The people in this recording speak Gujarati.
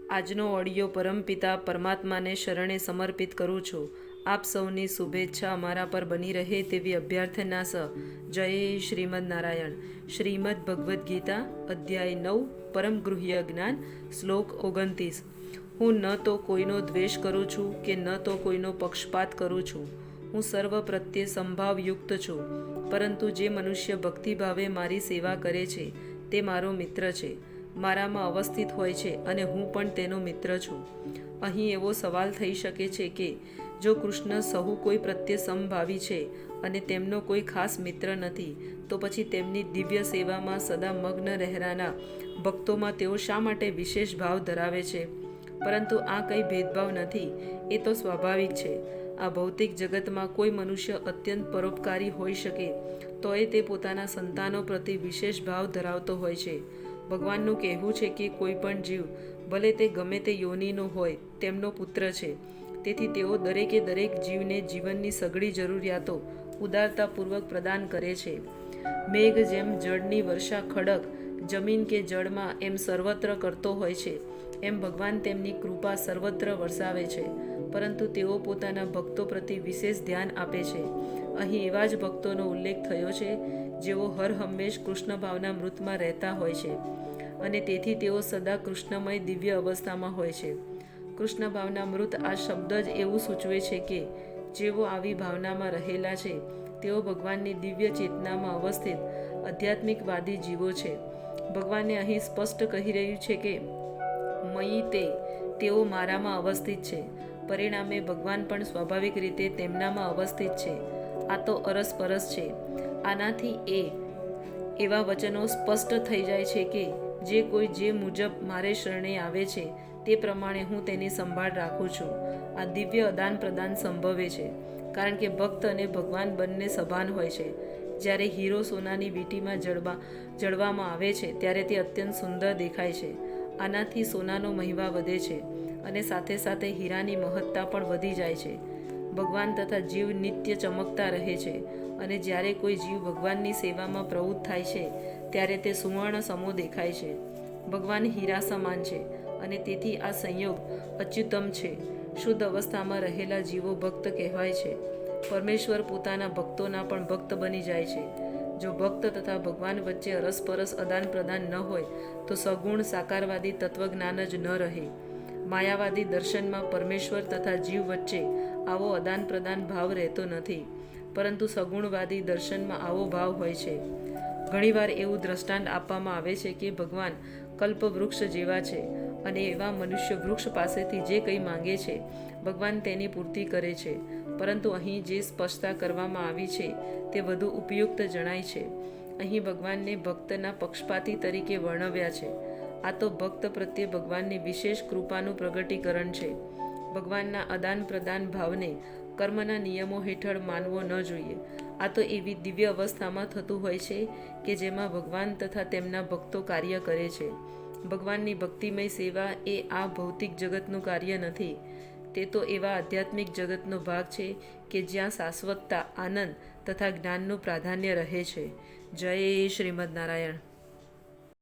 આજનો ઓડિયો પરમપિતા પરમાત્માને શરણે સમર્પિત કરું છું. આપ સૌની શુભેચ્છા અમારા પર બની રહે તેવી અભ્યર્થના સ. જય શ્રીમદ નારાયણ. શ્રીમદ ભગવદ્ ગીતા અધ્યાય 9 પરમ ગૃહ્ય જ્ઞાન શ્લોક 29. હું ન તો કોઈનો દ્વેષ કરું છું કે ન તો કોઈનો પક્ષપાત કરું છું. હું સર્વ પ્રત્યે સંભાવયુક્ત છું. પરંતુ જે મનુષ્ય ભક્તિભાવે મારી સેવા કરે છે તે મારો મિત્ર છે, મારામાં અવસ્થિત હોય છે અને હું પણ તેનો મિત્ર છું. અહીં એવો સવાલ થઈ શકે છે કે જો કૃષ્ણ સહુ કોઈ પ્રત્યે સમભાવી છે અને તેમનો કોઈ ખાસ મિત્ર નથી, તો પછી તેમની દિવ્ય સેવામાં સદા મગ્ન રહેનારા ભક્તોમાં તેઓ શા માટે વિશેષ ભાવ ધરાવે છે? પરંતુ આ કંઈ ભેદભાવ નથી, એ તો સ્વાભાવિક છે. આ ભૌતિક જગતમાં કોઈ મનુષ્ય અત્યંત પરોપકારી હોઈ શકે તોય તે પોતાના સંતાનો પ્રતિ વિશેષ ભાવ ધરાવતો હોય છે. ભગવાનનું કહેવું છે કે કોઈ પણ જીવ, ભલે તે ગમે તે યોનિનો હોય, તેમનો પુત્ર છે. તેથી તેઓ દરેકે દરેક જીવને જીવનની સઘળી જરૂરિયાતો ઉદારતાપૂર્વક પ્રદાન કરે છે. મેઘ જેમ જળની વર્ષા ખડક, જમીન કે જળમાં એમ સર્વત્ર કરતો હોય છે, એમ ભગવાન તેમની કૃપા સર્વત્ર વરસાવે છે. પરંતુ તેઓ પોતાના ભક્તો પ્રતિ વિશેષ ધ્યાન આપે છે. અહીં એવા જ ભક્તોનો ઉલ્લેખ થયો છે જેઓ હર હંમેશ કૃષ્ણ ભાવના મૃતમાં રહેતા હોય છે અને તેથી તેઓ સદા કૃષ્ણમય દિવ્ય અવસ્થામાં હોય છે. કૃષ્ણ ભાવના મૃત આ શબ્દ જ એવું સૂચવે છે કે જેઓ આવી ભાવનામાં રહેલા છે તેઓ ભગવાનની દિવ્ય ચેતનામાં અવસ્થિત આધ્યાત્મિકવાદી જીવો છે. ભગવાનને અહીં સ્પષ્ટ કહી રહ્યું છે કે મયી તેઓ મારામાં અવસ્થિત છે. પરિણામે ભગવાન પણ સ્વાભાવિક રીતે તેમનામાં અવસ્થિત છે. આ તો અરસપરસ છે. આનાથી એવા વચનો સ્પષ્ટ થઈ જાય છે કે જે કોઈ જે મુજબ મારે શરણે આવે છે તે પ્રમાણે હું તેની સંભાળ રાખું છું. આ દિવ્ય આદાન પ્રદાન સંભવે છે કારણ કે ભક્ત અને ભગવાન બંને સભાન હોય છે. જ્યારે હીરો સોનાની વીંટીમાં જડવામાં આવે છે ત્યારે તે અત્યંત સુંદર દેખાય છે. આનાથી સોનાનો મહિમા વધે છે અને સાથે સાથે હીરાની મહત્તા પણ વધી જાય છે. ભગવાન તથા જીવ નિત્ય ચમકતા રહે છે અને જ્યારે કોઈ જીવ ભગવાનની સેવામાં પ્રવૃત્ત થાય છે ત્યારે તે સુવર્ણ સમો દેખાય છે. ભગવાન હીરા સમાન છે અને તેથી આ સંયોગ અચ્યુતમ છે. શુદ્ધ અવસ્થામાં રહેલા જીવો ભક્ત કહેવાય છે. પરમેશ્વર પોતાના ભક્તોના પણ ભક્ત બની જાય છે. જો ભક્ત તથા ભગવાન વચ્ચે અરસપરસ આદાન પ્રદાન ન હોય તો સગુણ સાકારવાદી તત્વજ્ઞાન જ ન રહે. માયાવાદી દર્શનમાં પરમેશ્વર તથા જીવ વચ્ચે આવો આદાન પ્રદાન ભાવ રહેતો નથી, પરંતુ સગુણવાદી દર્શનમાં આવો ભાવ હોય છે. ઘણીવાર એવું દ્રષ્ટાંત આપવામાં આવે છે કે ભગવાન કલ્પ વૃક્ષ જેવા છે અને એવા મનુષ્ય વૃક્ષ પાસેથી જે કંઈ માંગે છે ભગવાન તેની પૂર્તિ કરે છે. પરંતુ અહીં જે સ્પષ્ટતા કરવામાં આવી છે તે વધુ ઉપયુક્ત જણાય છે. અહીં ભગવાનને ભક્તના પક્ષપાતી તરીકે વર્ણવ્યા છે. આ તો ભક્ત પ્રત્યે ભગવાનની વિશેષ કૃપાનું પ્રગટીકરણ છે. ભગવાનના આદાન પ્રદાન ભાવને કર્મના નિયમો હેઠળ માનવો ન જોઈએ. આ તો એવી દિવ્ય અવસ્થામાં થતું હોય છે કે જેમાં ભગવાન તથા તેમના ભક્તો કાર્ય કરે છે. ભગવાનની ભક્તિમય સેવા એ આ ભૌતિક જગતનું કાર્ય નથી. તે તો એવા આધ્યાત્મિક જગતનો ભાગ છે કે જ્યાં શાશ્વતતા, આનંદ તથા જ્ઞાનનું પ્રાધાન્ય રહે છે. જય શ્રીમદ નારાયણ.